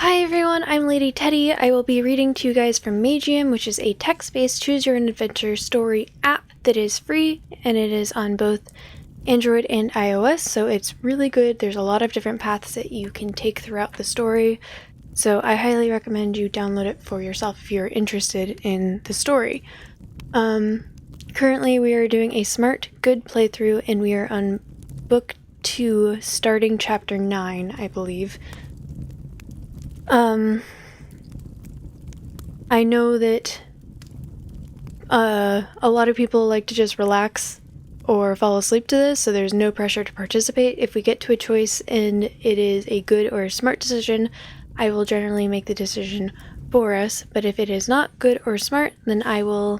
Hi everyone, I'm Lady Teddy. I will be reading to you guys from Magium, which is a text-based choose-your-own-adventure story app that is free, and it is on both Android and iOS, so it's really good. There's a lot of different paths that you can take throughout the story, so I highly recommend you download it for yourself if you're interested in the story. Currently we are doing a smart, good playthrough, and we are on book 2, starting chapter 9, I believe. I know that a lot of people like to just relax or fall asleep to this, so there's no pressure to participate. If we get to a choice and it is a good or a smart decision, I will generally make the decision for us, but if it is not good or smart, then I will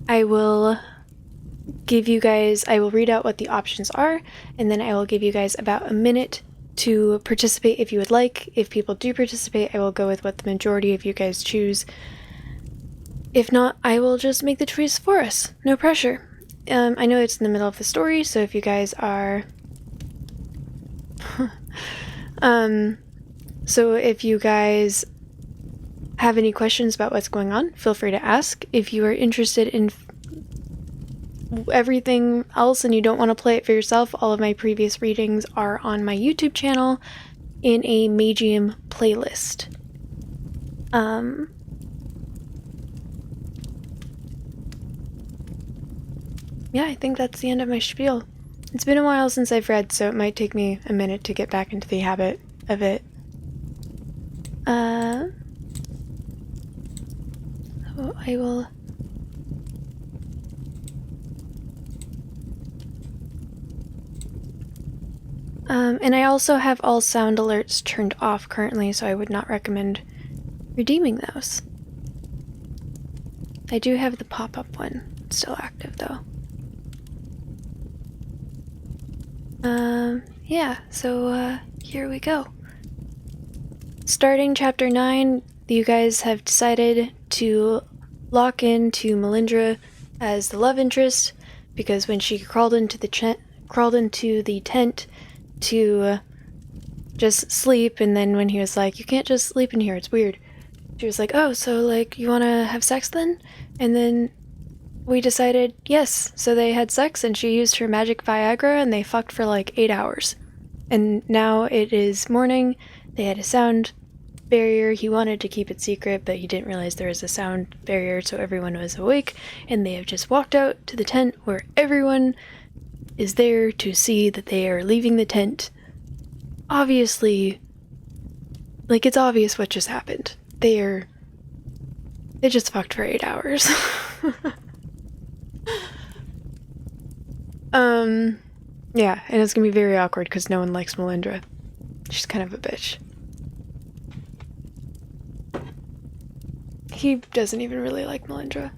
I will read out what the options are, and then I will give you guys about a minute to participate if you would like. If people do participate, I will go with what the majority of you guys choose. If not, I will just make the choice for us. No pressure. I know it's in the middle of the story, so if you guys are... so if you guys have any questions about what's going on, feel free to ask. If you are interested in everything else and you don't want to play it for yourself, all of my previous readings are on my YouTube channel in a Magium playlist. Yeah, I think that's the end of my spiel. It's been a while since I've read, so it might take me a minute to get back into the habit of it. So I will... and I also have all sound alerts turned off currently, so I would not recommend redeeming those. I do have the pop-up one still active, though. Yeah, so, here we go. Starting chapter 9, you guys have decided to lock into Melindra as the love interest, because when she crawled into the tent to just sleep, and then when he was like, you can't just sleep in here, it's weird, she was like, oh, so like you want to have sex then? And then we decided yes, so they had sex and she used her magic Viagra and they fucked for like 8 hours. And now it is morning. They had a sound barrier. He wanted to keep it secret, but he didn't realize there was a sound barrier, so everyone was awake, and they have just walked out to the tent where everyone is there to see that they are leaving the tent. Obviously, like, it's obvious what just happened. They just fucked for 8 hours. Yeah, and it's gonna be very awkward because no one likes Melindra. She's kind of a bitch. He doesn't even really like Melindra.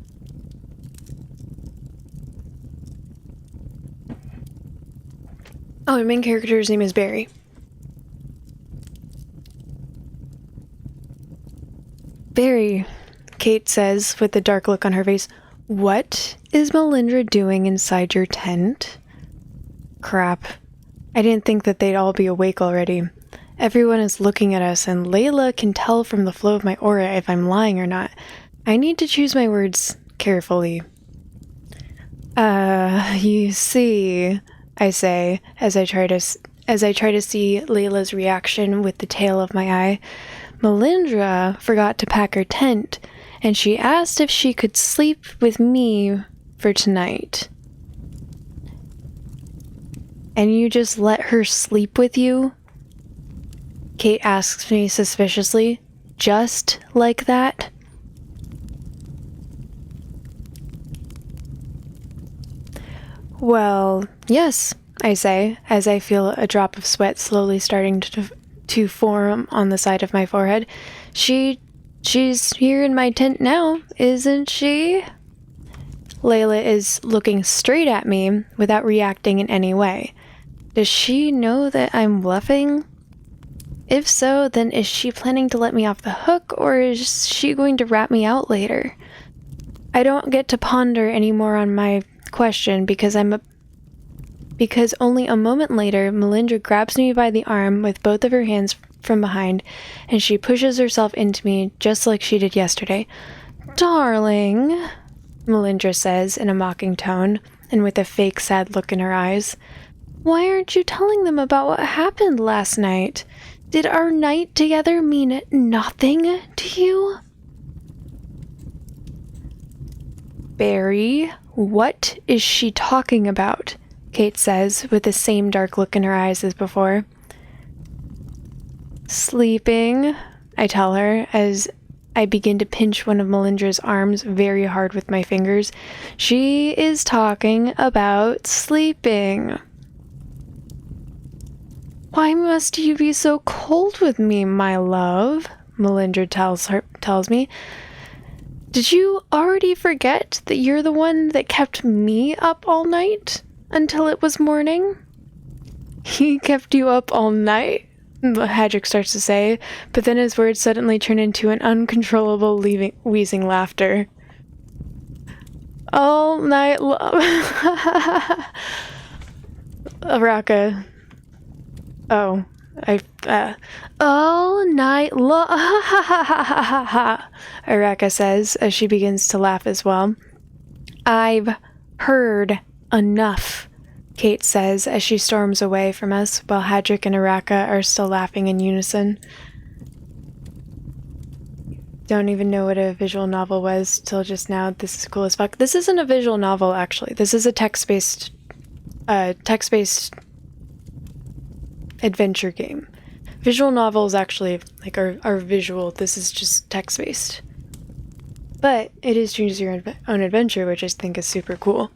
Oh, the main character's name is Barry. Barry, Kate says with a dark look on her face. What is Melindra doing inside your tent? Crap. I didn't think that they'd all be awake already. Everyone is looking at us, and Layla can tell from the flow of my aura if I'm lying or not. I need to choose my words carefully. You see, I say, as I try to see Layla's reaction with the tail of my eye. Melindra forgot to pack her tent, and she asked if she could sleep with me for tonight. And you just let her sleep with you? Kate asks me suspiciously. Just like that? Well, yes, I say, as I feel a drop of sweat slowly starting to form on the side of my forehead. She's here in my tent now, isn't she? Layla is looking straight at me without reacting in any way. Does she know that I'm bluffing? If so, then is she planning to let me off the hook, or is she going to rat me out later? I don't get to ponder any more on my question because I'm because only a moment later, Melindra grabs me by the arm with both of her hands from behind, and she pushes herself into me just like she did yesterday. "Darling," Melindra says in a mocking tone, and with a fake sad look in her eyes. "Why aren't you telling them about what happened last night? Did our night together mean nothing to you?" "Barry, what is she talking about?" Kate says, with the same dark look in her eyes as before. "Sleeping," I tell her, as I begin to pinch one of Melindra's arms very hard with my fingers. "She is talking about sleeping." "Why must you be so cold with me, my love?" Melindra tells me. "Did you already forget that you're the one that kept me up all night until it was morning?" "He kept you up all night?" Hadrick starts to say, but then his words suddenly turn into an uncontrollable wheezing laughter. "All night long." Araka. Oh, all night long. Araka says as she begins to laugh as well. "I've heard enough," Kate says as she storms away from us while Hadrick and Araka are still laughing in unison. Don't even know what a visual novel was till just now. This is cool as fuck. This isn't a visual novel, actually. This is a text-based adventure game. Visual novels actually like are visual. This is just text-based. But it is choose your own adventure, which I think is super cool.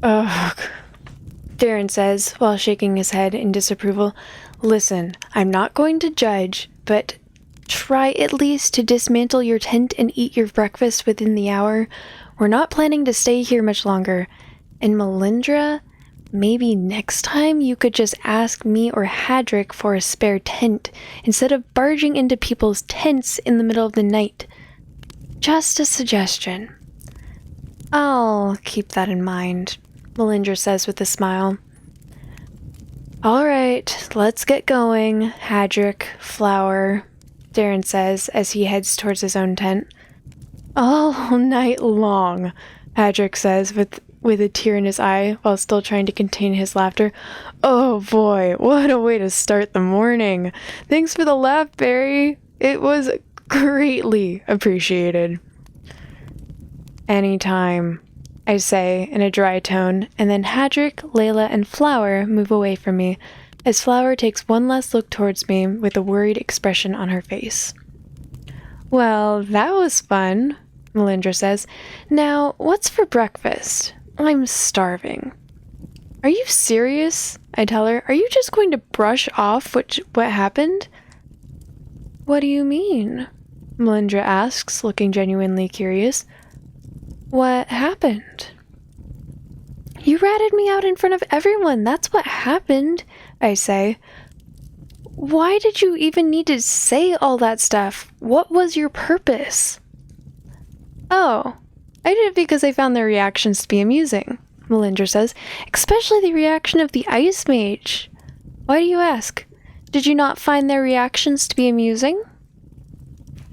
Ugh. Darren says, while shaking his head in disapproval, "Listen, I'm not going to judge, but try at least to dismantle your tent and eat your breakfast within the hour. We're not planning to stay here much longer. And Melindra, maybe next time you could just ask me or Hadrick for a spare tent instead of barging into people's tents in the middle of the night. Just a suggestion." "I'll keep that in mind," Melindra says with a smile. "All right, let's get going, Hadrick, Flower," Darren says as he heads towards his own tent. "All night long," Hadrick says with a tear in his eye while still trying to contain his laughter. "Oh boy, what a way to start the morning. Thanks for the laugh, Barry. It was greatly appreciated." "Anytime," I say in a dry tone, and then Hadrick, Layla, and Flower move away from me, as Flower takes one last look towards me with a worried expression on her face. "Well, that was fun," Melindra says. "Now, what's for breakfast? I'm starving." "Are you serious?" I tell her. "Are you just going to brush off what happened?" "What do you mean?" Melindra asks, looking genuinely curious. "What happened?" "You ratted me out in front of everyone. That's what happened," I say. "Why did you even need to say all that stuff? What was your purpose?" "Oh, I did it because I found their reactions to be amusing," Melindra says. "Especially the reaction of the Ice Mage." "Why do you ask? Did you not find their reactions to be amusing?"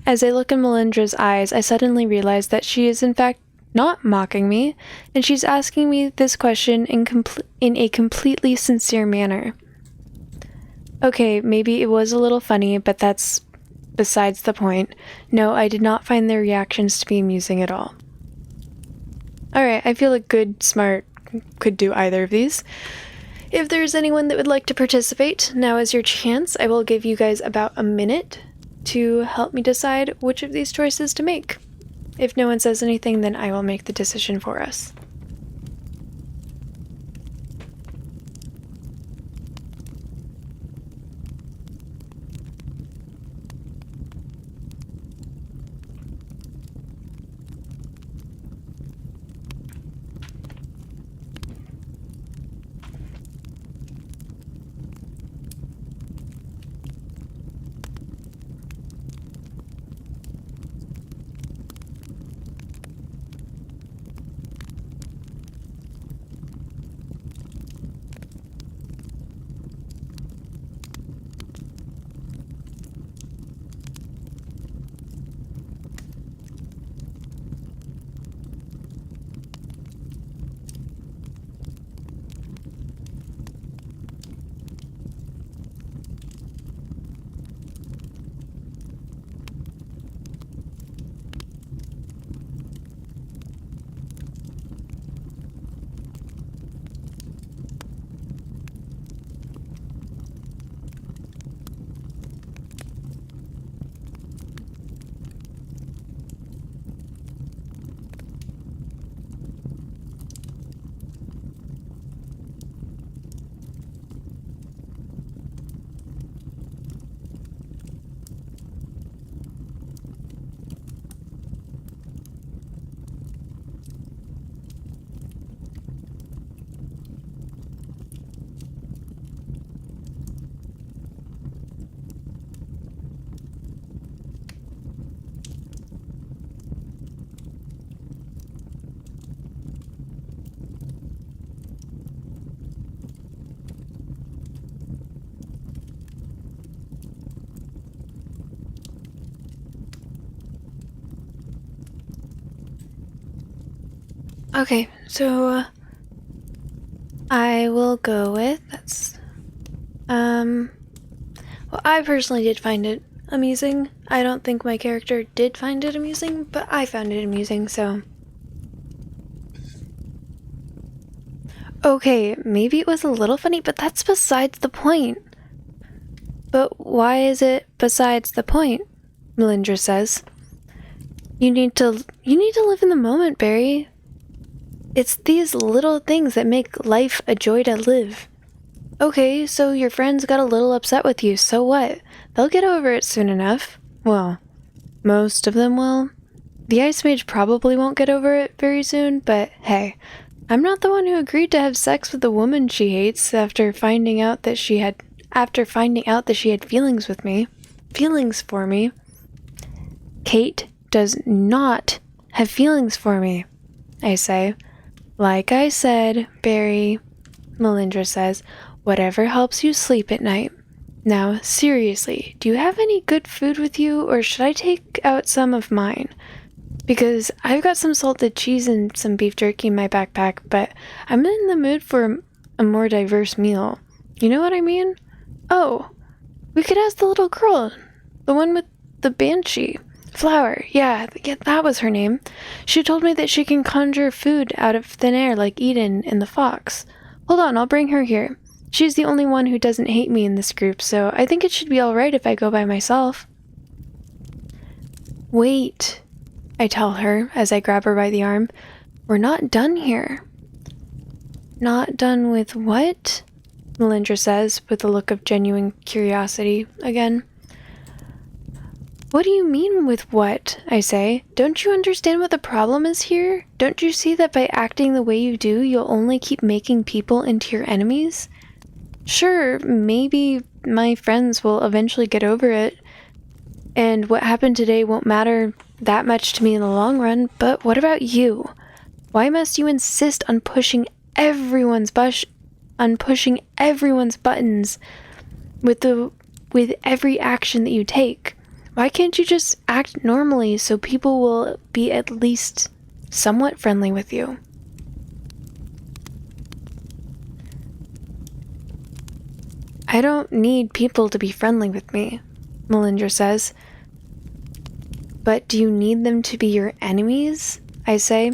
As I look in Melindra's eyes, I suddenly realize that she is in fact not mocking me, and she's asking me this question in a completely sincere manner. Okay, maybe it was a little funny, but that's besides the point. No, I did not find their reactions to be amusing at all. Alright, I feel like Good Smart could do either of these. If there's anyone that would like to participate, now is your chance. I will give you guys about a minute to help me decide which of these choices to make. If no one says anything, then I will make the decision for us. Okay, so I will go with well, I personally did find it amusing. I don't think my character did find it amusing, but I found it amusing, so. Okay, maybe it was a little funny, but that's besides the point. But why is it besides the point? Melindra says. You need to live in the moment, Barry. It's these little things that make life a joy to live. Okay, so your friends got a little upset with you, so what? They'll get over it soon enough. Well, most of them will. The Ice Mage probably won't get over it very soon, but hey, I'm not the one who agreed to have sex with the woman she hates after finding out that she had feelings for me. Kate does not have feelings for me, I say. Like I said, Barry, Melindra says, whatever helps you sleep at night. Now, seriously, do you have any good food with you, or should I take out some of mine? Because I've got some salted cheese and some beef jerky in my backpack, but I'm in the mood for a more diverse meal. You know what I mean? Oh, we could ask the little girl, the one with the banshee. Flower, yeah, that was her name. She told me that she can conjure food out of thin air like Eden and the fox. Hold on, I'll bring her here. She's the only one who doesn't hate me in this group, so I think it should be alright if I go by myself. Wait, I tell her as I grab her by the arm. We're not done here. Not done with what? Melindra says, with a look of genuine curiosity again. What do you mean with what? I say. Don't you understand what the problem is here? Don't you see that by acting the way you do, you'll only keep making people into your enemies? Sure, maybe my friends will eventually get over it, and what happened today won't matter that much to me in the long run, but what about you? Why must you insist on pushing everyone's buttons with every action that you take? Why can't you just act normally so people will be at least somewhat friendly with you? I don't need people to be friendly with me, Melindra says. But do you need them to be your enemies? I say.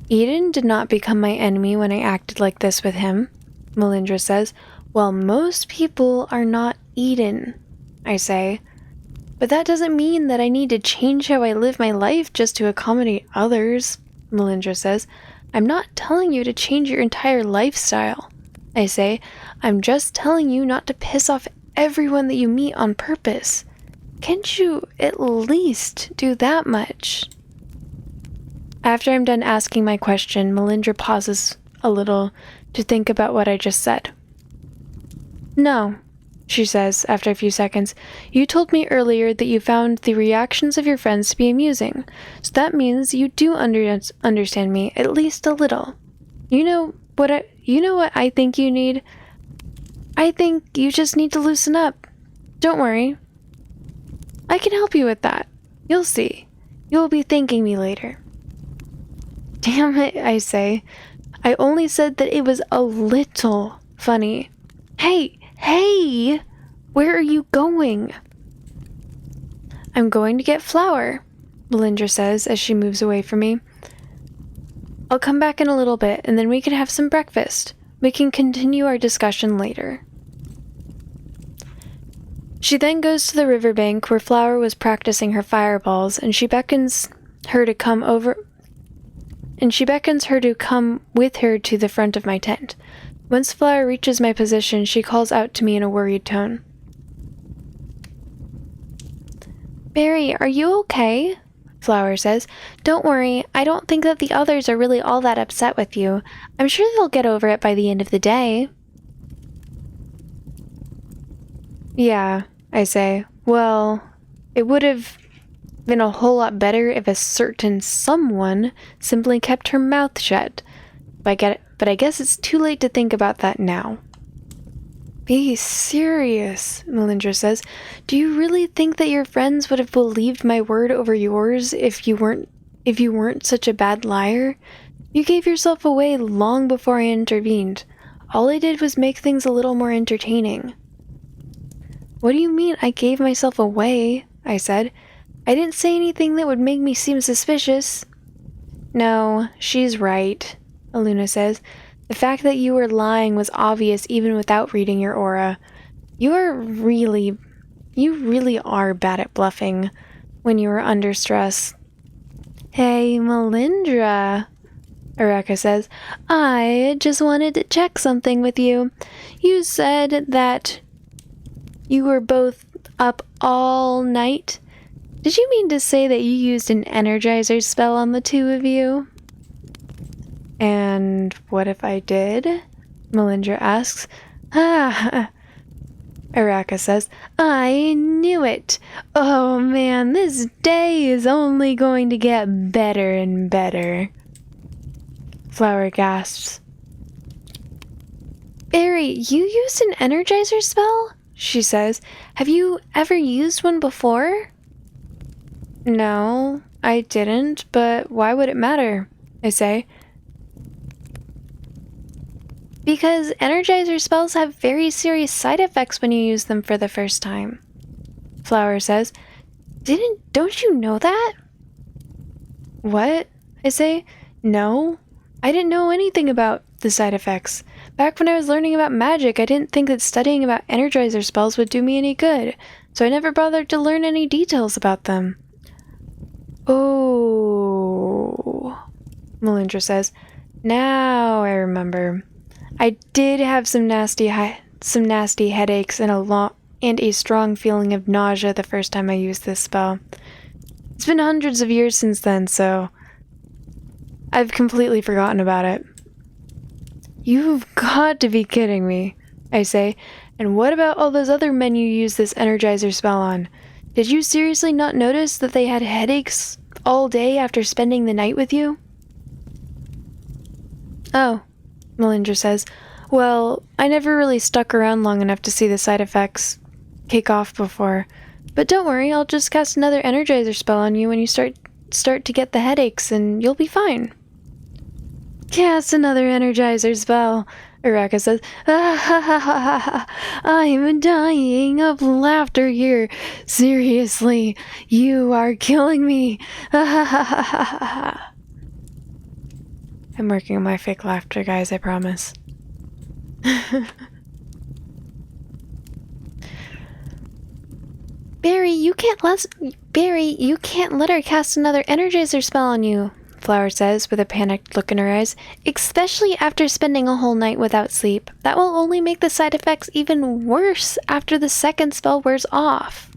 Eden did not become my enemy when I acted like this with him, Melindra says. Well, most people are not Eden, I say. But that doesn't mean that I need to change how I live my life just to accommodate others, Melindra says. I'm not telling you to change your entire lifestyle, I say. I'm just telling you not to piss off everyone that you meet on purpose. Can't you at least do that much? After I'm done asking my question, Melindra pauses a little to think about what I just said. No, she says after a few seconds. You told me earlier that you found the reactions of your friends to be amusing, so that means you do understand me at least a little. You know what I think you need? I think you just need to loosen up. Don't worry. I can help you with that. You'll see. You'll be thanking me later. Damn it, I say. I only said that it was a little funny. Hey! Where are you going? I'm going to get flour, Melindra says as she moves away from me. I'll come back in a little bit, and then we can have some breakfast. We can continue our discussion later. She then goes to the riverbank where Flower was practicing her fireballs, and she beckons her to come with her to the front of my tent. Once Flower reaches my position, she calls out to me in a worried tone. Barry, are you okay? Flower says. Don't worry, I don't think that the others are really all that upset with you. I'm sure they'll get over it by the end of the day. Yeah, I say. Well, it would have been a whole lot better if a certain someone simply kept her mouth shut. But I guess it's too late to think about that now. Be serious, Melindra says. Do you really think that your friends would have believed my word over yours if you weren't such a bad liar? You gave yourself away long before I intervened. All I did was make things a little more entertaining. What do you mean I gave myself away? I said. I didn't say anything that would make me seem suspicious. No, she's right, Aluna says. The fact that you were lying was obvious even without reading your aura. You really are bad at bluffing when you are under stress. Hey, Melindra, Araka says. I just wanted to check something with you. You said that you were both up all night. Did you mean to say that you used an energizer spell on the two of you? And what if I did? Melindra asks. Ah, Araka says. I knew it. Oh man, this day is only going to get better and better. Flower gasps. Barry, you used an energizer spell? She says. Have you ever used one before? No, I didn't, but why would it matter? I say. Because energizer spells have very serious side effects when you use them for the first time. Flower says. Don't you know that? What? I say. No, I didn't know anything about the side effects. Back when I was learning about magic, I didn't think that studying about energizer spells would do me any good, so I never bothered to learn any details about them. Oh, Melindra says. Now I remember. I did have some nasty headaches and a strong feeling of nausea the first time I used this spell. It's been hundreds of years since then, so I've completely forgotten about it. You've got to be kidding me, I say. And what about all those other men you used this energizer spell on? Did you seriously not notice that they had headaches all day after spending the night with you? Oh, Melindra says. Well, I never really stuck around long enough to see the side effects kick off before. But don't worry, I'll just cast another energizer spell on you when you start to get the headaches, and you'll be fine. Cast another energizer spell, Araka says. Ah, ha, ha, ha, ha. I'm dying of laughter here. Seriously, you are killing me. Ah, ha, ha, ha, ha, ha. I'm working on my fake laughter, guys, I promise. Barry, you can't let her cast another energizer spell on you, Flower says with a panicked look in her eyes, especially after spending a whole night without sleep. That will only make the side effects even worse after the second spell wears off.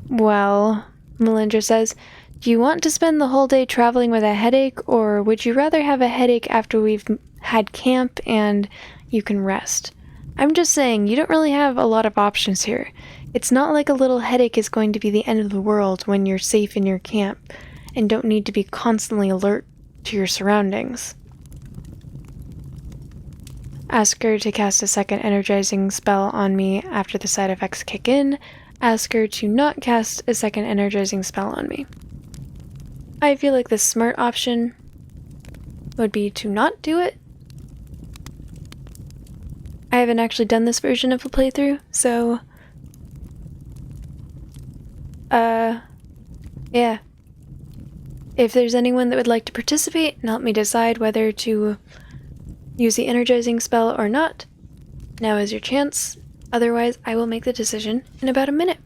Well, Melindra says, do you want to spend the whole day traveling with a headache, or would you rather have a headache after we've had camp and you can rest? I'm just saying, you don't really have a lot of options here. It's not like a little headache is going to be the end of the world when you're safe in your camp and don't need to be constantly alert to your surroundings. Ask her to cast a second energizing spell on me after the side effects kick in. Ask her to not cast a second energizing spell on me. I feel like the smart option would be to not do it. I haven't actually done this version of a playthrough, so yeah. If there's anyone that would like to participate and help me decide whether to use the energizing spell or not, now is your chance. Otherwise, I will make the decision in about a minute.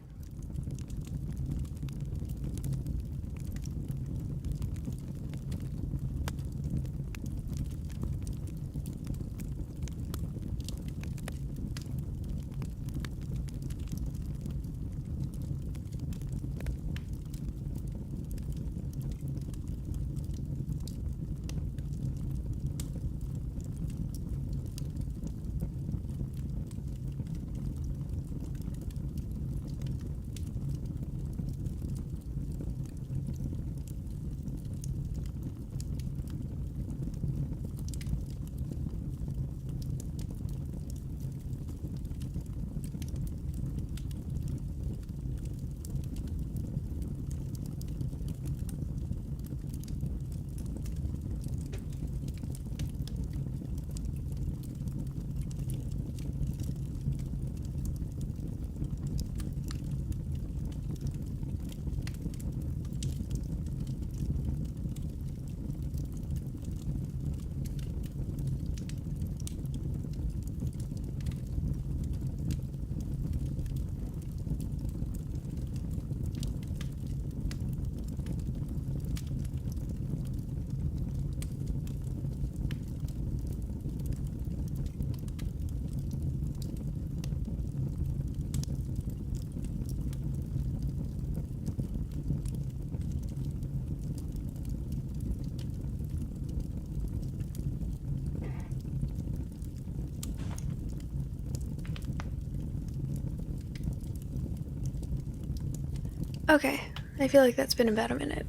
Okay, I feel like that's been about a minute.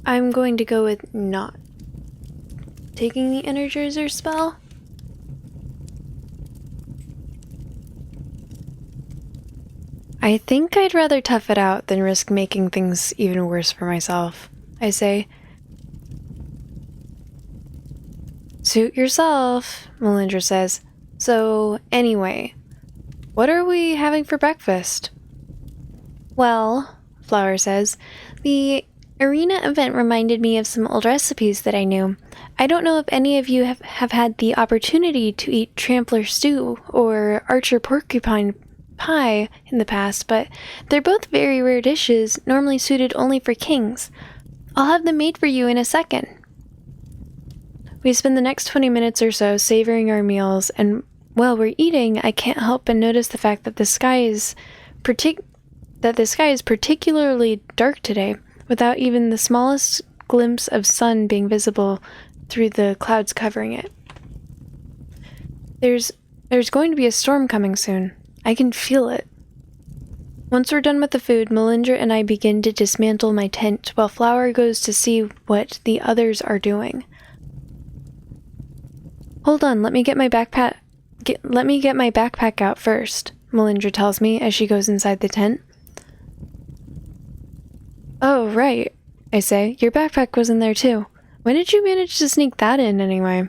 I'm going to go with not taking the Energizer spell. I think I'd rather tough it out than risk making things even worse for myself, I say. Suit yourself, Melindra says. So, anyway, what are we having for breakfast? Well, Flower says, the arena event reminded me of some old recipes that I knew. I don't know if any of you have had the opportunity to eat trampler stew or archer porcupine pie in the past, but they're both very rare dishes, normally suited only for kings. I'll have them made for you in a second. We spend the next 20 minutes or so savoring our meals, and while we're eating, I can't help but notice the fact that the sky is particularly dark today, without even the smallest glimpse of sun being visible through the clouds covering it. There's going to be a storm coming soon. I can feel it. Once we're done with the food, Melindra and I begin to dismantle my tent while Flower goes to see what the others are doing. Hold on, let me get my backpack out first, Melindra tells me as she goes inside the tent. Oh, right, I say. Your backpack was in there too. When did you manage to sneak that in, anyway?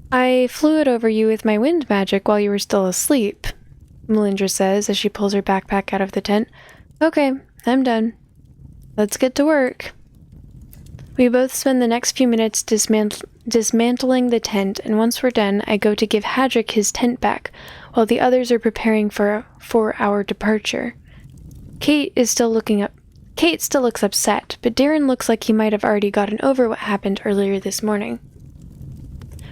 I flew it over you with my wind magic while you were still asleep, Melindra says as she pulls her backpack out of the tent. Okay, I'm done. Let's get to work. We both spend the next few minutes dismantling the tent, and once we're done, I go to give Hadrick his tent back, while the others are preparing for our departure. Kate still looks upset, but Darren looks like he might have already gotten over what happened earlier this morning.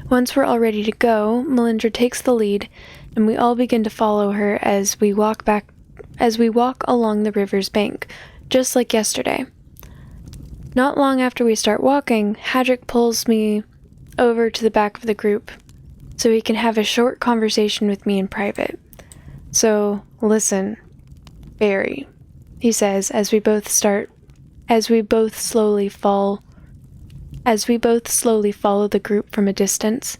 Once we're all ready to go, Melindra takes the lead, and we all begin to follow her as we walk along the river's bank, just like yesterday. Not long after we start walking, Hadrick pulls me over to the back of the group so he can have a short conversation with me in private. So, listen, Barry, he says as we both slowly follow the group from a distance.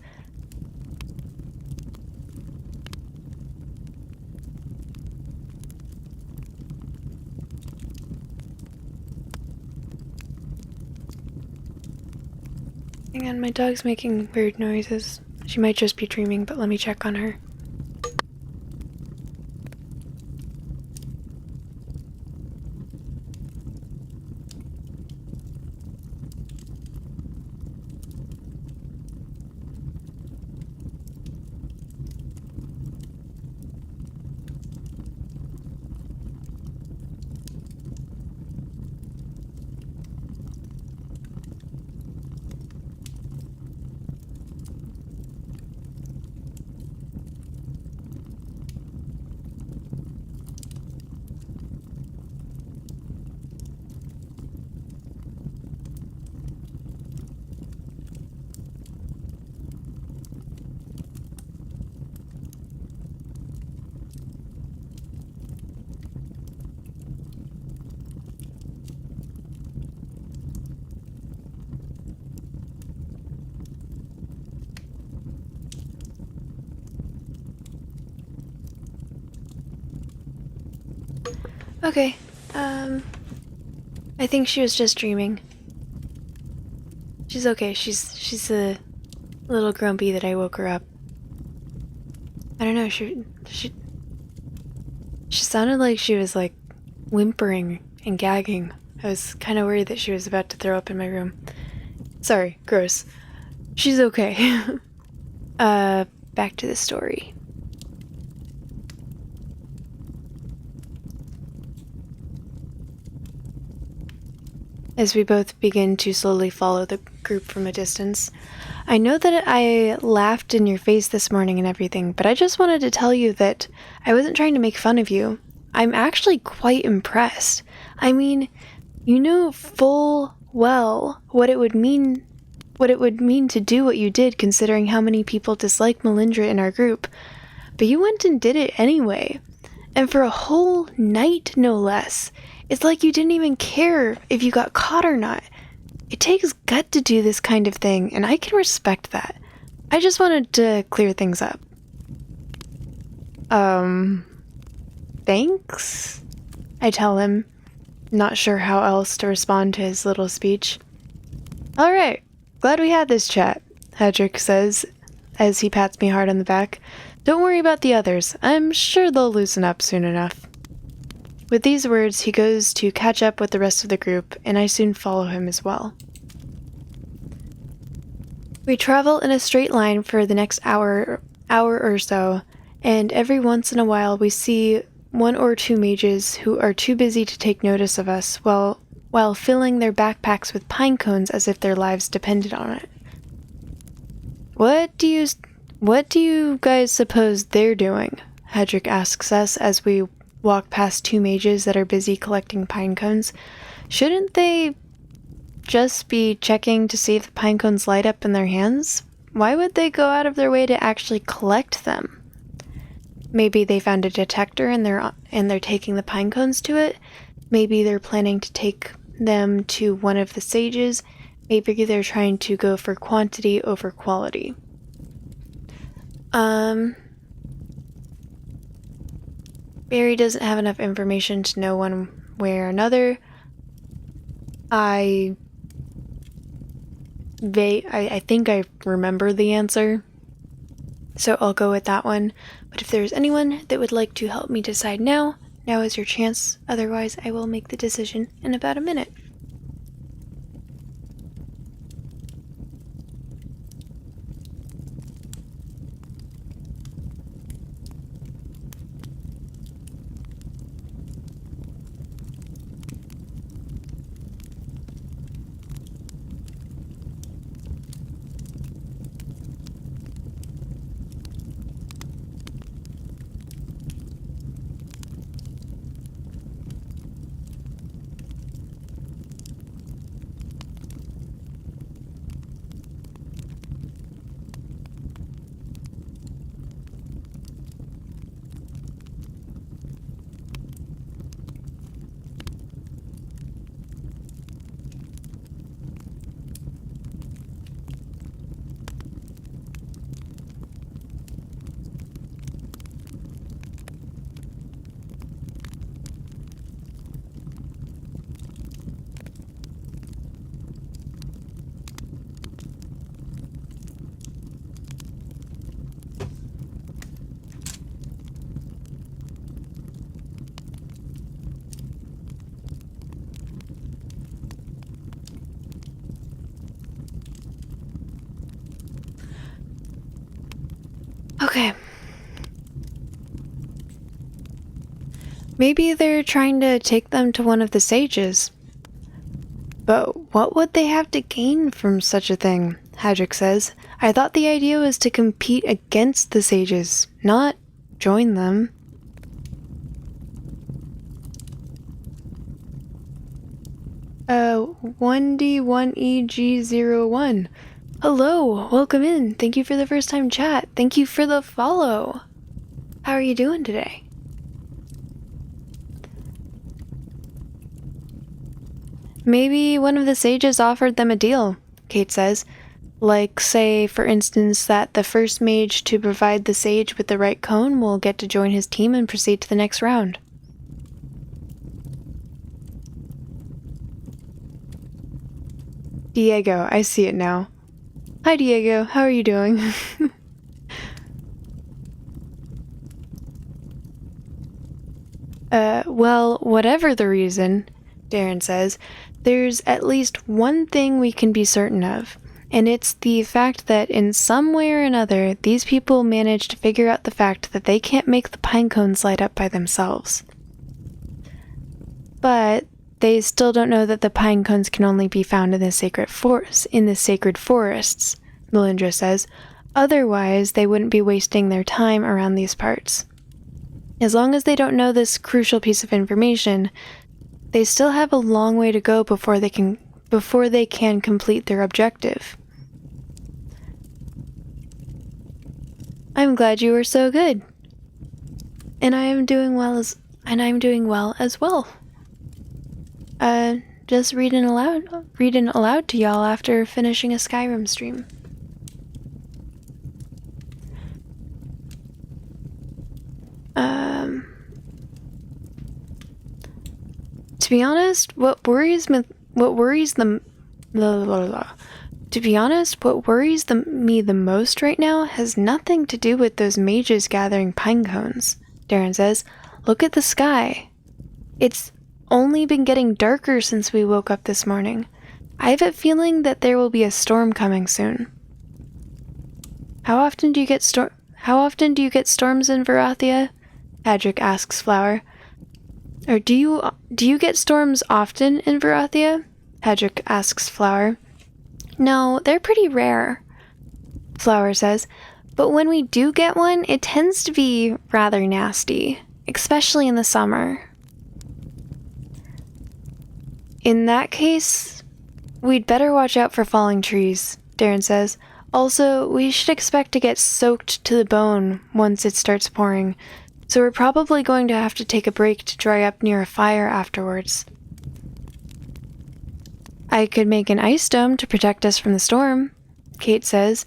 Hang on, my dog's making weird noises. She might just be dreaming, but let me check on her. Okay, I think she was just dreaming. She's okay. She's a little grumpy that I woke her up. I don't know, she sounded like she was like whimpering and gagging. I was kind of worried that she was about to throw up in my room. Sorry, gross. She's okay. Back to the story. As we both begin to slowly follow the group from a distance. I know that I laughed in your face this morning and everything, but I just wanted to tell you that I wasn't trying to make fun of you. I'm actually quite impressed. I mean, you know full well what it would mean what it would mean to do what you did considering how many people dislike Melindra in our group. But you went and did it anyway. And for a whole night, no less. It's like you didn't even care if you got caught or not. It takes gut to do this kind of thing, and I can respect that. I just wanted to clear things up. Thanks? I tell him, not sure how else to respond to his little speech. Alright, glad we had this chat, Hedrick says, as he pats me hard on the back. Don't worry about the others. I'm sure they'll loosen up soon enough. With these words, he goes to catch up with the rest of the group, and I soon follow him as well. We travel in a straight line for the next hour or so, and every once in a while we see one or two mages who are too busy to take notice of us while filling their backpacks with pine cones as if their lives depended on it. What do you guys suppose they're doing? Hedrick asks us as we walk past two mages that are busy collecting pine cones. Shouldn't they just be checking to see if the pine cones light up in their hands? Why would they go out of their way to actually collect them? Maybe they found a detector and they're taking the pine cones to it. Maybe they're planning to take them to one of the sages. Maybe they're trying to go for quantity over quality. Barry doesn't have enough information to know one way or another. I think I remember the answer, so I'll go with that one. But if there's anyone that would like to help me decide now is your chance. Otherwise, I will make the decision in about a minute. Okay. Maybe they're trying to take them to one of the sages. But what would they have to gain from such a thing? Hedrick says. I thought the idea was to compete against the sages, not join them. Uh, 1D1EG01. Hello, welcome in. Thank you for the first time chat. Thank you for the follow. How are you doing today? Maybe one of the sages offered them a deal, Kate says. Like, say, for instance, that the first mage to provide the sage with the right cone will get to join his team and proceed to the next round. Diego, I see it now. Hi Diego, how are you doing? Well, whatever the reason, Darren says, there's at least one thing we can be certain of, and it's the fact that in some way or another, these people managed to figure out the fact that they can't make the pine cones light up by themselves. But they still don't know that the pine cones can only be found in the sacred forests, Melindra says. Otherwise, they wouldn't be wasting their time around these parts. As long as they don't know this crucial piece of information, they still have a long way to go before they can complete their objective. I'm glad you were so good. And I'm doing well as well. Just reading aloud to y'all after finishing a Skyrim stream. To be honest, what worries me the most right now has nothing to do with those mages gathering pine cones. Darren says, "Look at the sky. It's only been getting darker since we woke up this morning. I have a feeling that there will be a storm coming soon." How often do you get storms in Varathia? Hadric asks Flower. Or do you get storms often in Varathia? Hadric asks Flower. No, they're pretty rare, Flower says. But when we do get one, it tends to be rather nasty, especially in the summer. In that case, we'd better watch out for falling trees, Darren says. Also, we should expect to get soaked to the bone once it starts pouring, so we're probably going to have to take a break to dry up near a fire afterwards. I could make an ice dome to protect us from the storm, Kate says.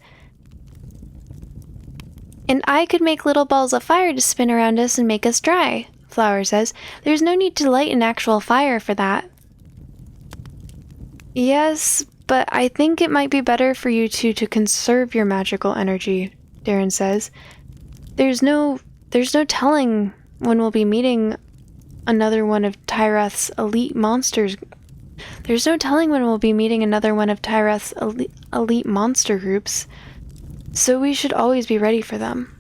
And I could make little balls of fire to spin around us and make us dry, Flower says. There's no need to light an actual fire for that. Yes, but I think it might be better for you two to conserve your magical energy, Darren says. There's no telling when we'll be meeting another one of Tyrath's elite monster groups, so we should always be ready for them.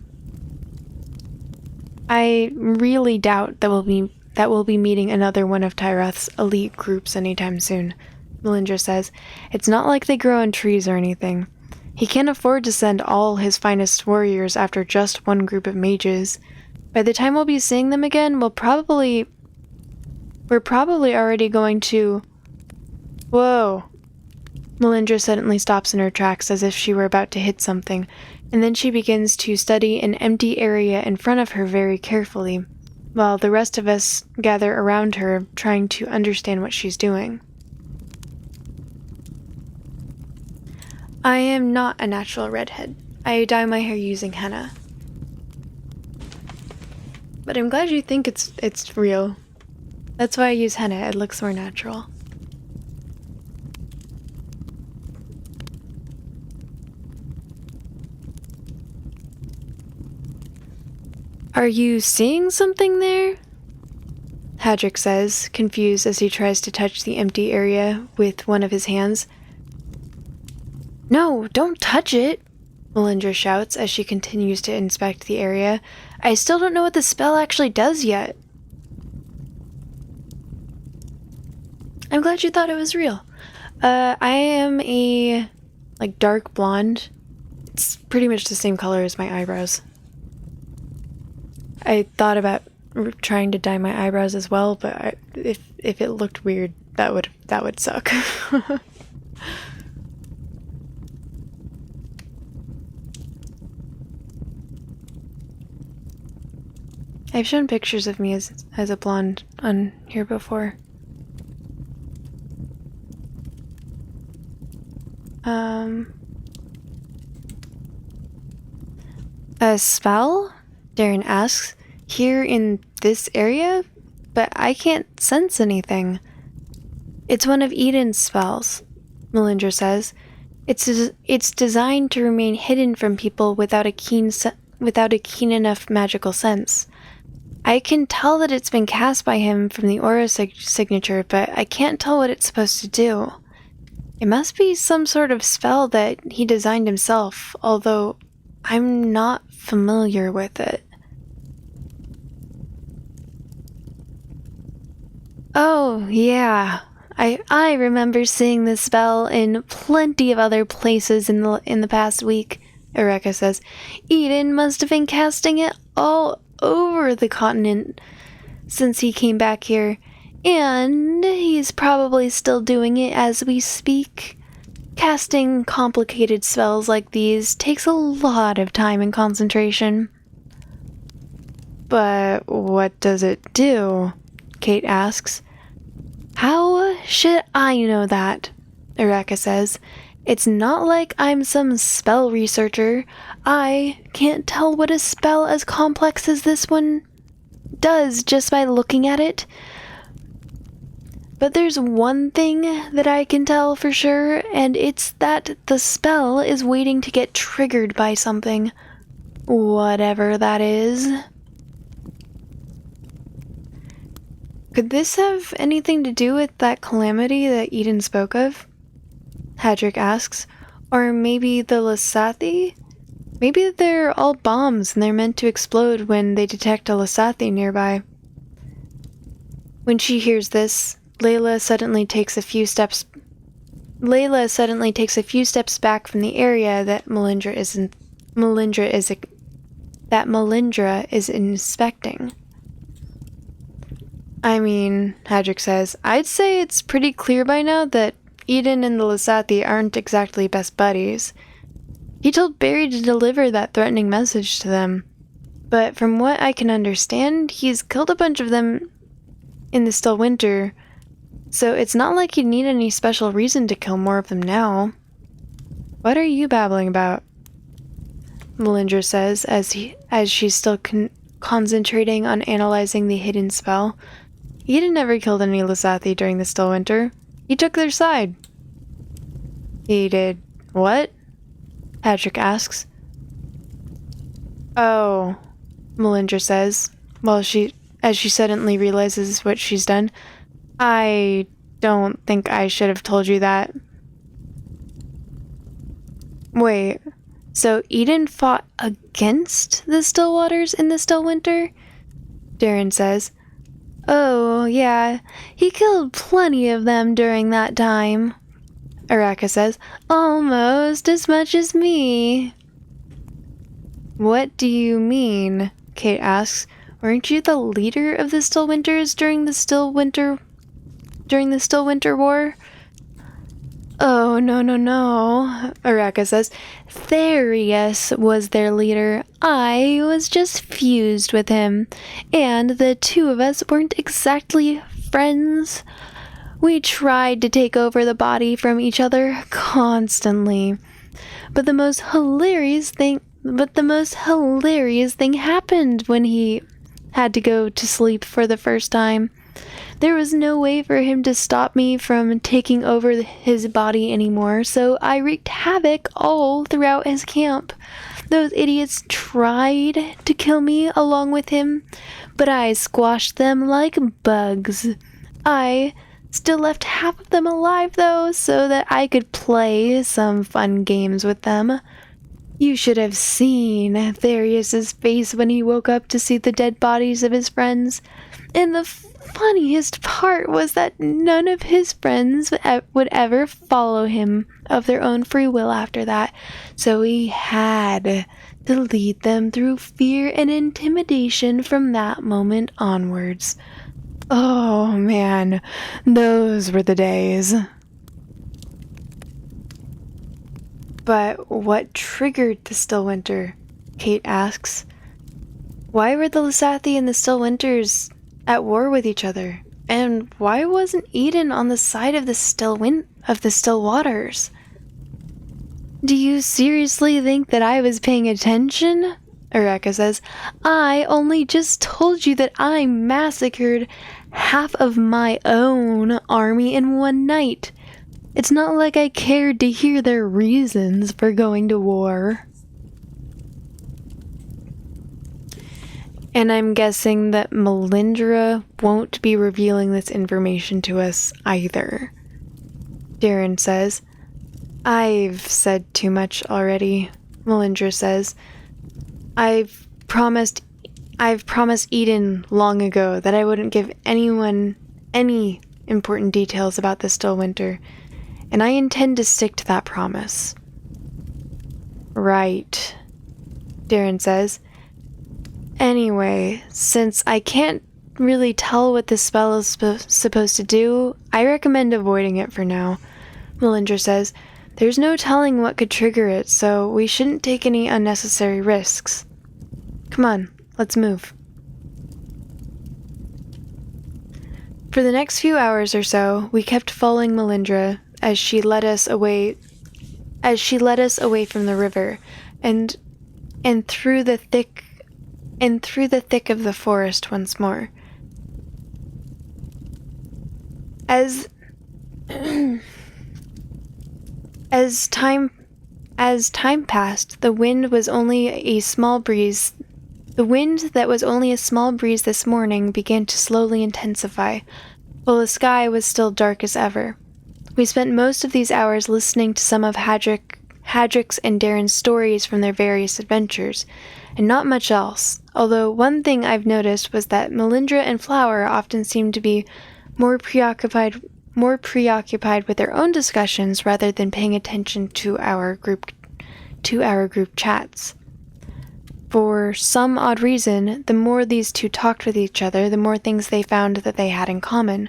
I really doubt that we'll be meeting another one of Tyrath's elite groups anytime soon, Melindra says. It's not like they grow on trees or anything. He can't afford to send all his finest warriors after just one group of mages. By the time we'll be seeing them again, we're probably already going to... Whoa. Melindra suddenly stops in her tracks as if she were about to hit something, and then she begins to study an empty area in front of her very carefully, while the rest of us gather around her, trying to understand what she's doing. I am not a natural redhead. I dye my hair using henna. But I'm glad you think it's real. That's why I use henna, it looks more natural. Are you seeing something there? Hadric says, confused as he tries to touch the empty area with one of his hands. No, don't touch it, Melindra shouts as she continues to inspect the area. I still don't know what the spell actually does yet. I'm glad you thought it was real. I am a, dark blonde. It's pretty much the same color as my eyebrows. I thought about trying to dye my eyebrows as well, but if it looked weird, that would suck. I've shown pictures of me as a blonde on here before. A spell? Darren asks. Here in this area? But I can't sense anything. It's one of Eden's spells, Melindra says. It's designed to remain hidden from people without a keen enough magical sense. I can tell that it's been cast by him from the aura signature, but I can't tell what it's supposed to do. It must be some sort of spell that he designed himself, although I'm not familiar with it. Oh, yeah. I remember seeing this spell in plenty of other places in the past week, Eureka says. Eden must have been casting it all over the continent since he came back here, and he's probably still doing it as we speak. Casting complicated spells like these takes a lot of time and concentration. But what does it do? Kate asks. How should I know that? Eureka says. It's not like I'm some spell researcher. I can't tell what a spell as complex as this one does just by looking at it. But there's one thing that I can tell for sure, and it's that the spell is waiting to get triggered by something. Whatever that is. Could this have anything to do with that calamity that Eden spoke of? Hadrick asks. Or maybe the Lasathi? Maybe they're all bombs and they're meant to explode when they detect a Lasathi nearby. When she hears this, Layla suddenly takes a few steps back from the area that Melindra is inspecting. I mean, Hadrick says, I'd say it's pretty clear by now that Eden and the Lasathi aren't exactly best buddies. He told Barry to deliver that threatening message to them, but from what I can understand, he's killed a bunch of them in the still winter, so it's not like he'd need any special reason to kill more of them now. What are you babbling about? Melindra says as she's still concentrating on analyzing the hidden spell. Eden never killed any Lasathi during the still winter. He took their side. He did what? Patrick asks. Oh, Melindra says, as she suddenly realizes what she's done. I don't think I should have told you that. Wait, so Eden fought against the Stillwaters in the still winter? Darren says. Oh, yeah, he killed plenty of them during that time. Araka says, almost as much as me. What do you mean? Kate asks. Weren't you the leader of the Still Winters during the Still Winter War? Oh, no, Araka says. Therius was their leader. I was just fused with him, and the two of us weren't exactly friends. We tried to take over the body from each other constantly. But the most hilarious thing happened when he had to go to sleep for the first time. There was no way for him to stop me from taking over his body anymore, so I wreaked havoc all throughout his camp. Those idiots tried to kill me along with him, but I squashed them like bugs. I still left half of them alive, though, so that I could play some fun games with them. You should have seen Therius's face when he woke up to see the dead bodies of his friends. And the funniest part was that none of his friends would ever follow him of their own free will after that, so he had to lead them through fear and intimidation from that moment onwards. Oh man, those were the days. But what triggered the Still Winter? Kate asks. Why were the Lasathi and the Still Winters at war with each other? And why wasn't Eden on the side of the Still Waters? Do you seriously think that I was paying attention? Eureka says. I only just told you that I massacred half of my own army in one night. It's not like I cared to hear their reasons for going to war. And I'm guessing that Melindra won't be revealing this information to us either. Darren says. I've said too much already, Melindra says. I've promised Eden long ago that I wouldn't give anyone any important details about the Still Winter, and I intend to stick to that promise. Right, Darren says. Anyway, since I can't really tell what this spell is supposed to do, I recommend avoiding it for now, Melindra says. There's no telling what could trigger it, so we shouldn't take any unnecessary risks. Come on, let's move. For the next few hours or so, we kept following Melindra as she led us away from the river and through the thick of the forest once more. As time passed, the wind that was only a small breeze this morning began to slowly intensify, while the sky was still dark as ever. We spent most of these hours listening to some of Hadrick's and Darren's stories from their various adventures, and not much else, although one thing I've noticed was that Melindra and Flower often seemed to be more preoccupied with their own discussions rather than paying attention to our group chats. For some odd reason, the more these two talked with each other, the more things they found that they had in common,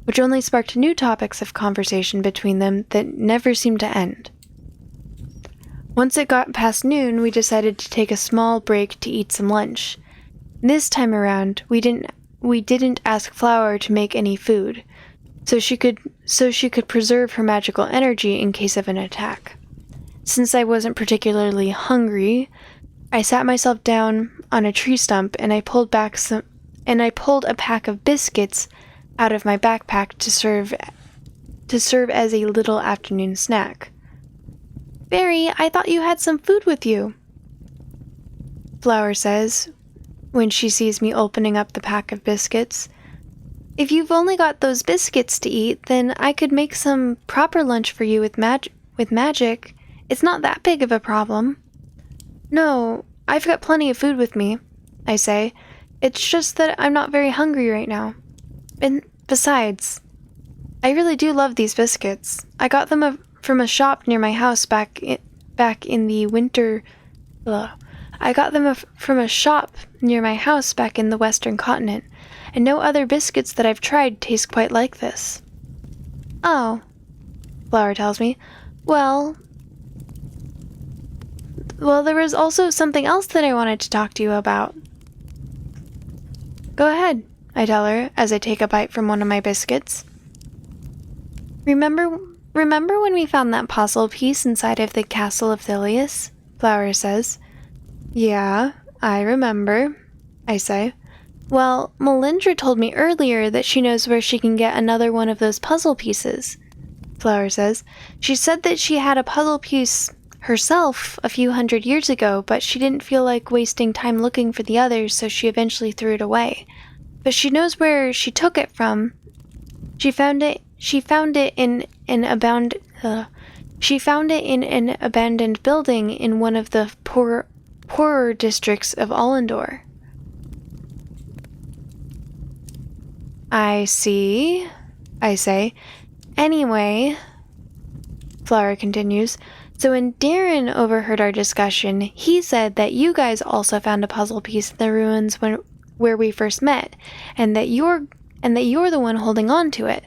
which only sparked new topics of conversation between them that never seemed to end. Once it got past noon, we decided to take a small break to eat some lunch. This time around, we didn't ask Flower to make any food, so she could preserve her magical energy in case of an attack. Since I wasn't particularly hungry, I sat myself down on a tree stump and I pulled a pack of biscuits out of my backpack to serve as a little afternoon snack. Barry, I thought you had some food with you, Flower says when she sees me opening up the pack of biscuits. If you've only got those biscuits to eat, then I could make some proper lunch for you with magic. It's not that big of a problem. No, I've got plenty of food with me, I say. It's just that I'm not very hungry right now. And besides, I really do love these biscuits. I got them from a shop near my house back in the winter. I got them from a shop near my house back in the Western Continent, and no other biscuits that I've tried taste quite like this. Oh, Flower tells me. Well, there was also something else that I wanted to talk to you about. Go ahead, I tell her as I take a bite from one of my biscuits. Remember when we found that puzzle piece inside of the castle of Thilius? Flower says. Yeah, I remember, I say. Well, Melindra told me earlier that she knows where she can get another one of those puzzle pieces, Flower says. She said that she had a puzzle piece herself a few hundred years ago, but she didn't feel like wasting time looking for the others, so she eventually threw it away. But she knows where she took it from. She found it in an abandoned building in one of the poorer districts of Allendor. I see, I say. Anyway, Flower continues, so when Darren overheard our discussion, he said that you guys also found a puzzle piece in the ruins where we first met, and that you're the one holding on to it.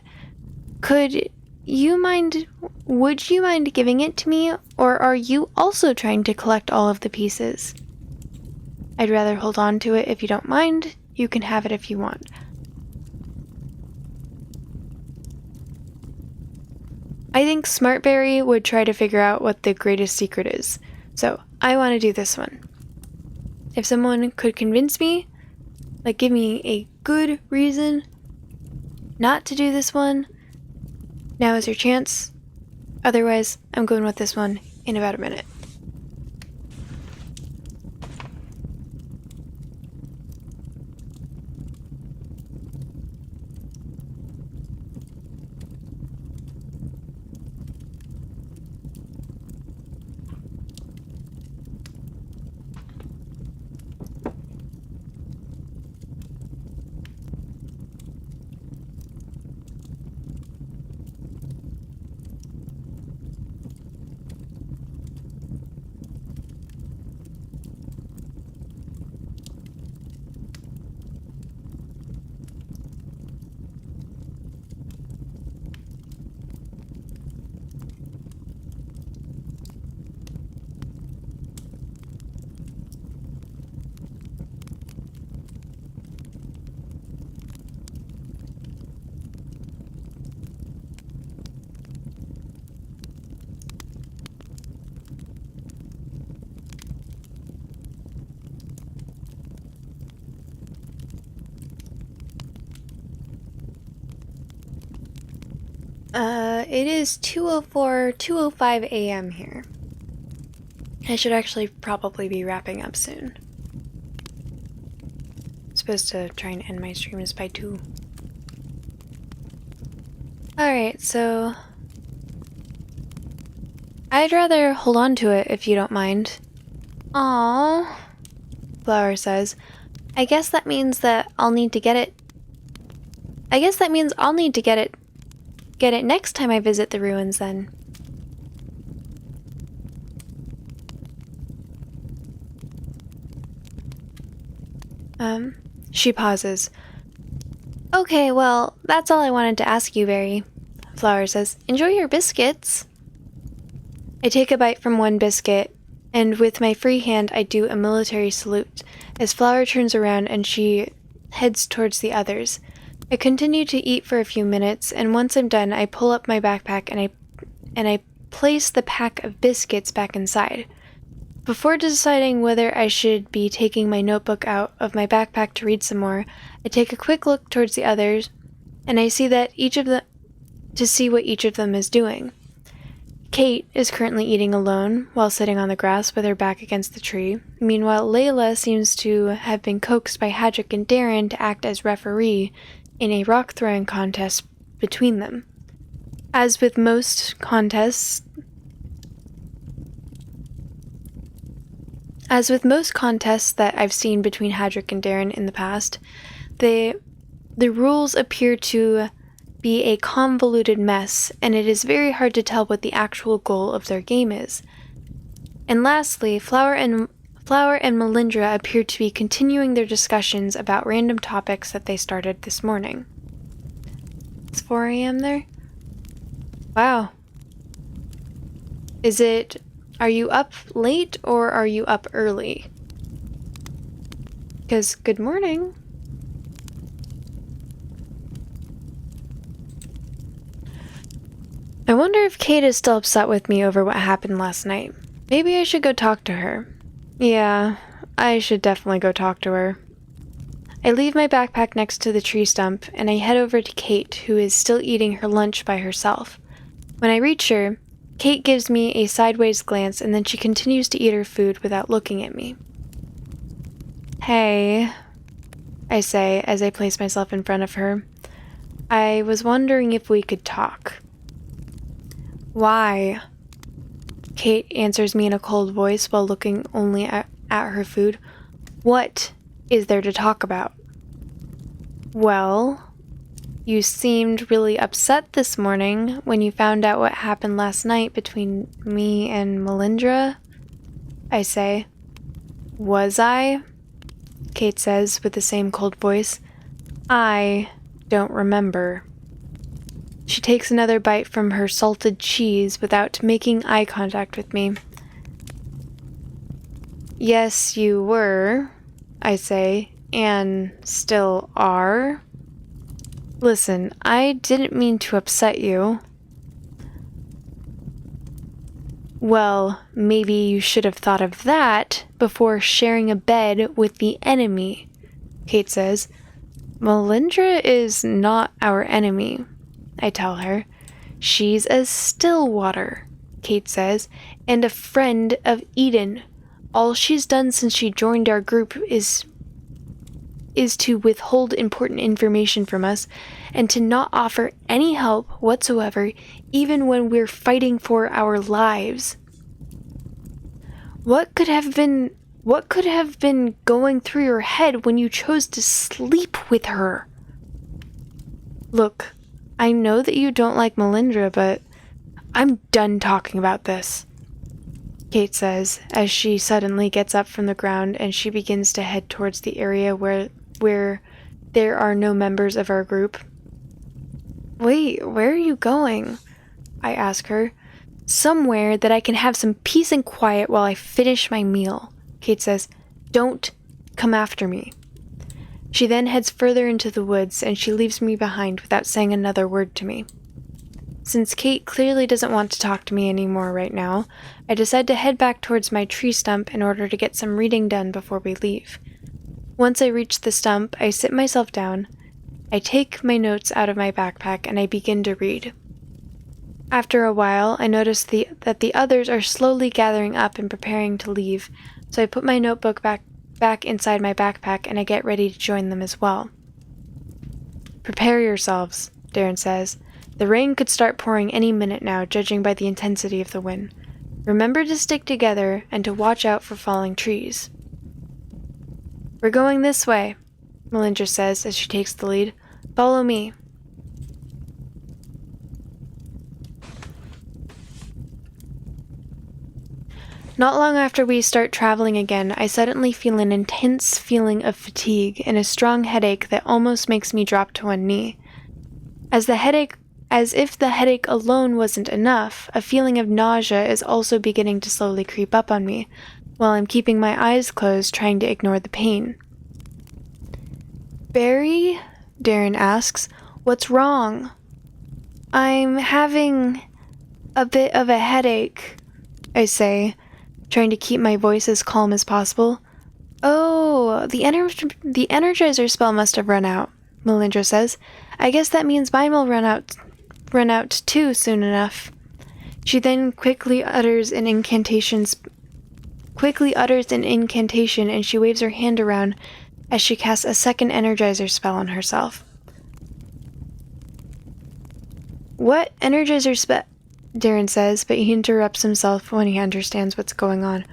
Would you mind giving it to me, or are you also trying to collect all of the pieces? I'd rather hold on to it if you don't mind. You can have it if you want. I think Smartberry would try to figure out what the greatest secret is, so I want to do this one. If someone could convince me, like give me a good reason not to do this one, now is your chance. Otherwise, I'm going with this one in about a minute. It is 2:05 a.m. here. I should actually probably be wrapping up soon. I'm supposed to try and end my streams by 2. Alright, so I'd rather hold on to it if you don't mind. Aww, Flower says. I guess that means that I'll need to get it. Get it next time I visit the ruins then. She pauses. Okay, well, that's all I wanted to ask you, Berry. Flower says, enjoy your biscuits. I take a bite from one biscuit, and with my free hand I do a military salute as Flower turns around and she heads towards the others. I continue to eat for a few minutes, and once I'm done, I pull up my backpack and I place the pack of biscuits back inside. Before deciding whether I should be taking my notebook out of my backpack to read some more, I take a quick look towards the others, and I see what each of them is doing. Kate is currently eating alone while sitting on the grass with her back against the tree. Meanwhile, Layla seems to have been coaxed by Hadrick and Darren to act as referee in a rock-throwing contest between them. As with most contests that I've seen between Hadrick and Darren in the past, the rules appear to be a convoluted mess, and it is very hard to tell what the actual goal of their game is. And lastly, Flower and Melindra appear to be continuing their discussions about random topics that they started this morning. It's 4 a.m. there? Wow. Are you up late or are you up early? Because good morning. I wonder if Kate is still upset with me over what happened last night. Maybe I should go talk to her. Yeah, I should definitely go talk to her. I leave my backpack next to the tree stump, and I head over to Kate, who is still eating her lunch by herself. When I reach her, Kate gives me a sideways glance, and then she continues to eat her food without looking at me. Hey, I say as I place myself in front of her. I was wondering if we could talk. Why? Kate answers me in a cold voice while looking only at her food. What is there to talk about? Well, you seemed really upset this morning when you found out what happened last night between me and Melindra, I say. Was I? Kate says with the same cold voice. I don't remember. She takes another bite from her salted cheese without making eye contact with me. Yes, you were, I say, and still are. Listen, I didn't mean to upset you. Well, maybe you should have thought of that before sharing a bed with the enemy, Kate says. Melindra is not our enemy, I tell her. She's a Stillwater, Kate says, and a friend of Eden. All she's done since she joined our group is to withhold important information from us and to not offer any help whatsoever, even when we're fighting for our lives. What could have been going through your head when you chose to sleep with her? Look, I know that you don't like Melindra, but I'm done talking about this, Kate says, as she suddenly gets up from the ground and she begins to head towards the area where there are no members of our group. Wait, where are you going? I ask her. Somewhere that I can have some peace and quiet while I finish my meal, Kate says. Don't come after me. She then heads further into the woods, and she leaves me behind without saying another word to me. Since Kate clearly doesn't want to talk to me anymore right now, I decide to head back towards my tree stump in order to get some reading done before we leave. Once I reach the stump, I sit myself down, I take my notes out of my backpack, and I begin to read. After a while, I notice that the others are slowly gathering up and preparing to leave, so I put my notebook back inside my backpack and I get ready to join them as well. Prepare yourselves, Darren says. The rain could start pouring any minute now, judging by the intensity of the wind. Remember to stick together and to watch out for falling trees. We're going this way, Melindra says as she takes the lead. Follow me. Not long after we start traveling again, I suddenly feel an intense feeling of fatigue and a strong headache that almost makes me drop to one knee. As if the headache alone wasn't enough, a feeling of nausea is also beginning to slowly creep up on me, while I'm keeping my eyes closed trying to ignore the pain. Barry? Darren asks. What's wrong? I'm having a bit of a headache, I say, trying to keep my voice as calm as possible. Oh, the energizer spell must have run out, Melindra says. I guess that means mine will run out too soon enough. She then quickly utters an incantation and she waves her hand around as she casts a second energizer spell on herself. What energizer spell? Darren says, but he interrupts himself when he understands what's going on.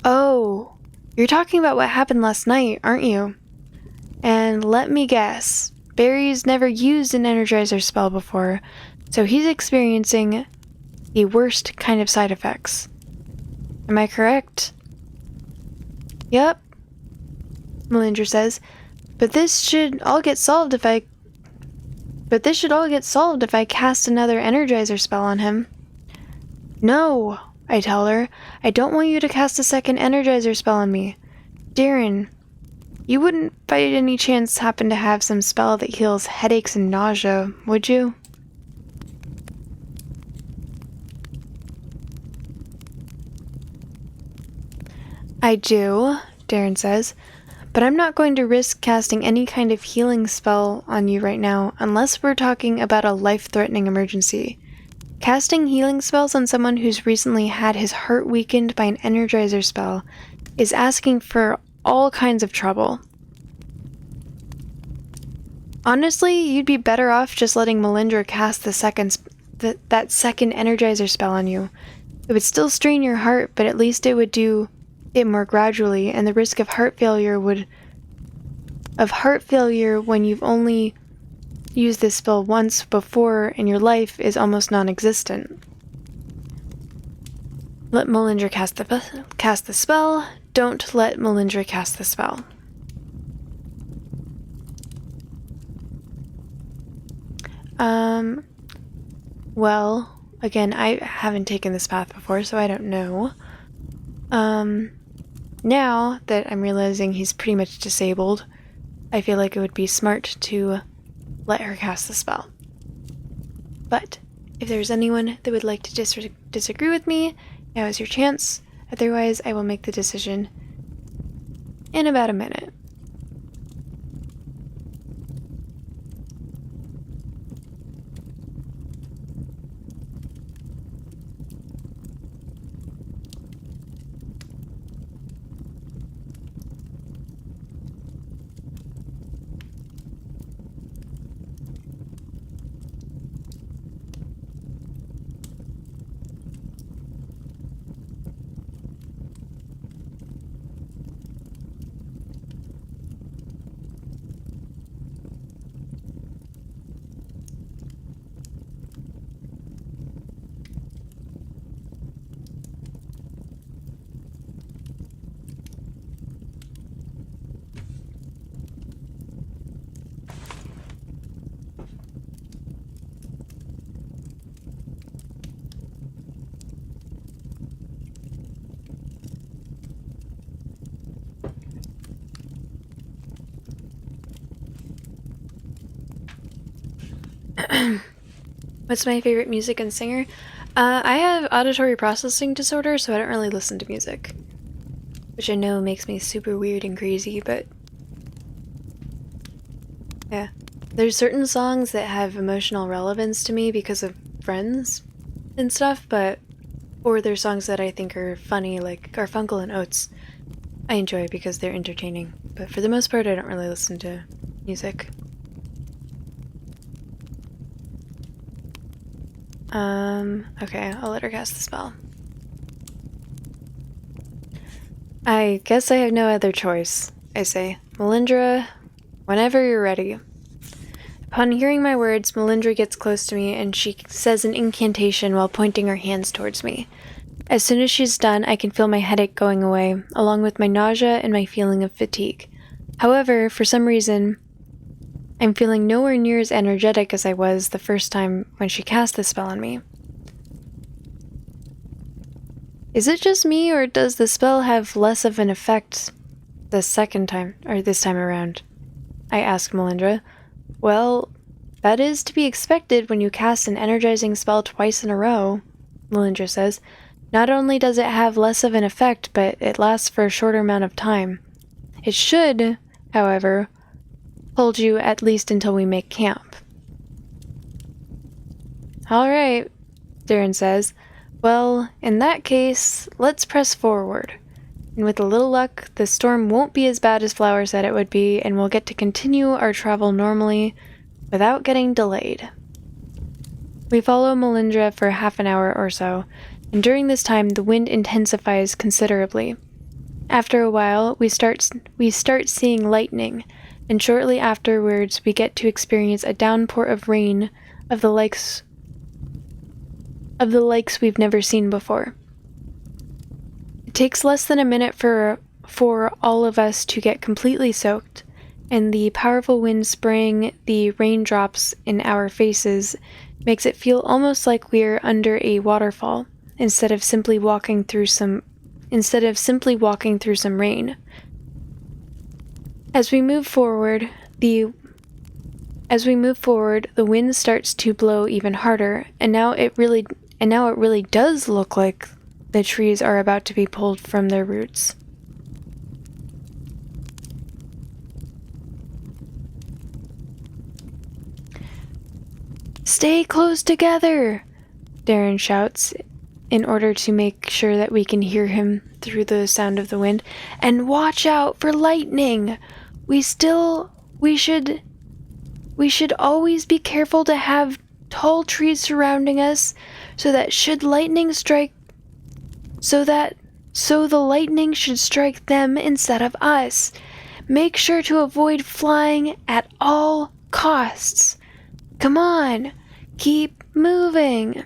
Oh, you're talking about what happened last night, aren't you? And let me guess, Barry's never used an energizer spell before, so he's experiencing the worst kind of side effects. Am I correct? Yep, Melindra says, but this should all get solved if I cast another energizer spell on him. No, I tell her. I don't want you to cast a second energizer spell on me. Darren, you wouldn't by any chance happen to have some spell that heals headaches and nausea, would you? I do, Darren says, but I'm not going to risk casting any kind of healing spell on you right now unless we're talking about a life-threatening emergency. Casting healing spells on someone who's recently had his heart weakened by an energizer spell is asking for all kinds of trouble. Honestly, you'd be better off just letting Melindra cast that second energizer spell on you. It would still strain your heart, but at least it would do it more gradually, and the risk of heart failure when you've only used this spell once before in your life is almost non-existent. Let Melindra cast the spell. Don't let Melindra cast the spell. Well, again, I haven't taken this path before, so I don't know. Now that I'm realizing he's pretty much disabled, I feel like it would be smart to let her cast the spell. But if there's anyone that would like to disagree with me, now is your chance. Otherwise, I will make the decision in about a minute. What's my favorite music and singer? I have auditory processing disorder, so I don't really listen to music. Which I know makes me super weird and crazy, but yeah. There's certain songs that have emotional relevance to me because of friends and stuff, or there's songs that I think are funny, like Garfunkel and Oates. I enjoy because they're entertaining, but for the most part I don't really listen to music. Okay, I'll let her cast the spell. I guess I have no other choice, I say. Melindra, whenever you're ready. Upon hearing my words, Melindra gets close to me and she says an incantation while pointing her hands towards me. As soon as she's done, I can feel my headache going away, along with my nausea and my feeling of fatigue. However, for some reason, I'm feeling nowhere near as energetic as I was the first time when she cast the spell on me. Is it just me, or does the spell have less of an effect this time around? I ask Melindra. Well, that is to be expected when you cast an energizing spell twice in a row, Melindra says. Not only does it have less of an effect, but it lasts for a shorter amount of time. It should, however, hold you at least until we make camp. Alright, Darren says. Well, in that case, let's press forward. And with a little luck, the storm won't be as bad as Flower said it would be, and we'll get to continue our travel normally without getting delayed. We follow Melindra for half an hour or so, and during this time the wind intensifies considerably. After a while, we start seeing lightning, and shortly afterwards we get to experience a downpour of rain of the likes we've never seen before. It takes less than a minute for all of us to get completely soaked, and the powerful wind spraying the raindrops in our faces makes it feel almost like we're under a waterfall instead of simply walking through some rain. As we move forward, the wind starts to blow even harder, and now it really does look like the trees are about to be pulled from their roots. Stay close together, Darren shouts in order to make sure that we can hear him through the sound of the wind. And watch out for lightning! We should always be careful to have tall trees surrounding us so the lightning should strike them instead of us. Make sure to avoid flying at all costs. Come on, keep moving.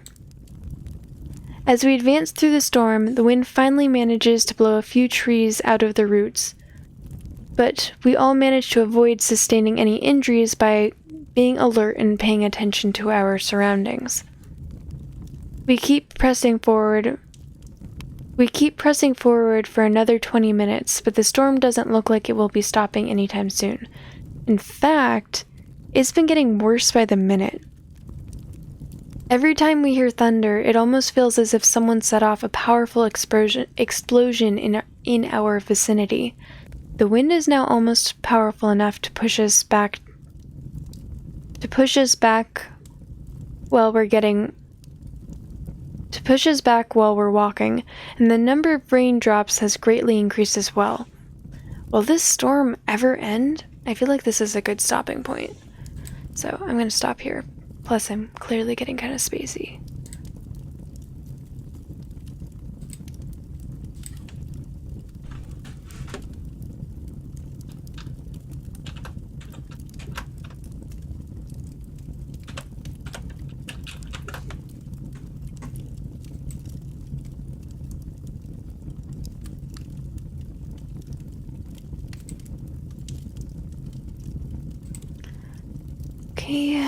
As we advance through the storm, the wind finally manages to blow a few trees out of the roots, but we all manage to avoid sustaining any injuries by being alert and paying attention to our surroundings. We keep pressing forward for another 20 minutes, but the storm doesn't look like it will be stopping anytime soon. In fact, it's been getting worse by the minute. Every time we hear thunder, it almost feels as if someone set off a powerful explosion in our vicinity. The wind is now almost powerful enough to push us back while we're walking, and the number of raindrops has greatly increased as well. Will this storm ever end? I feel like this is a good stopping point. So I'm going to stop here. Plus, I'm clearly getting kind of spacey. Okay.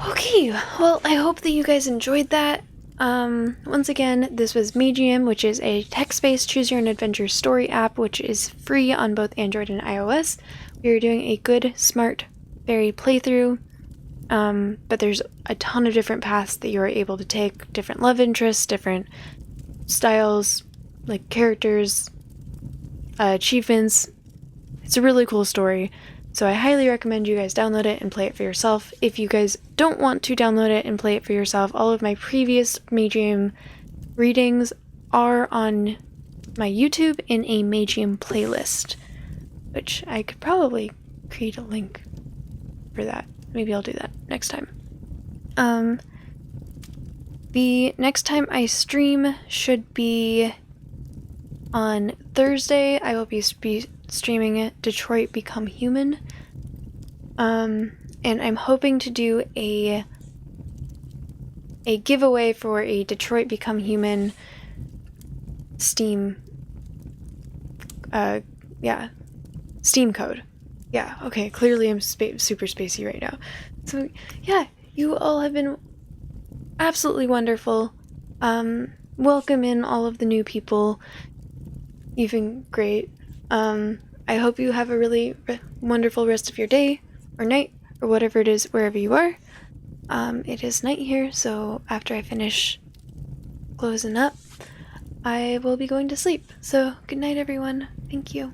Okay, well, I hope that you guys enjoyed that. Once again, this was Magium, which is a text-based choose-your-own-adventure story app, which is free on both Android and iOS. We are doing a good, smart fairy playthrough, but there's a ton of different paths that you are able to take, different love interests, different styles, like characters, achievements. It's a really cool story, so I highly recommend you guys download it and play it for yourself. If you guys don't want to download it and play it for yourself, all of my previous Magium readings are on my YouTube in a Magium playlist, which I could probably create a link for that. Maybe I'll do that next time. The next time I stream should be on Thursday. I will be streaming Detroit Become Human. And I'm hoping to do a giveaway for a Detroit Become Human Steam Steam code. Yeah, okay, clearly I'm super spacey right now. So yeah, you all have been absolutely wonderful. Welcome in all of the new people. You've been great. I hope you have a really wonderful rest of your day or night or whatever it is wherever you are. It is night here, so after I finish closing up, I will be going to sleep. So good night, everyone. Thank you.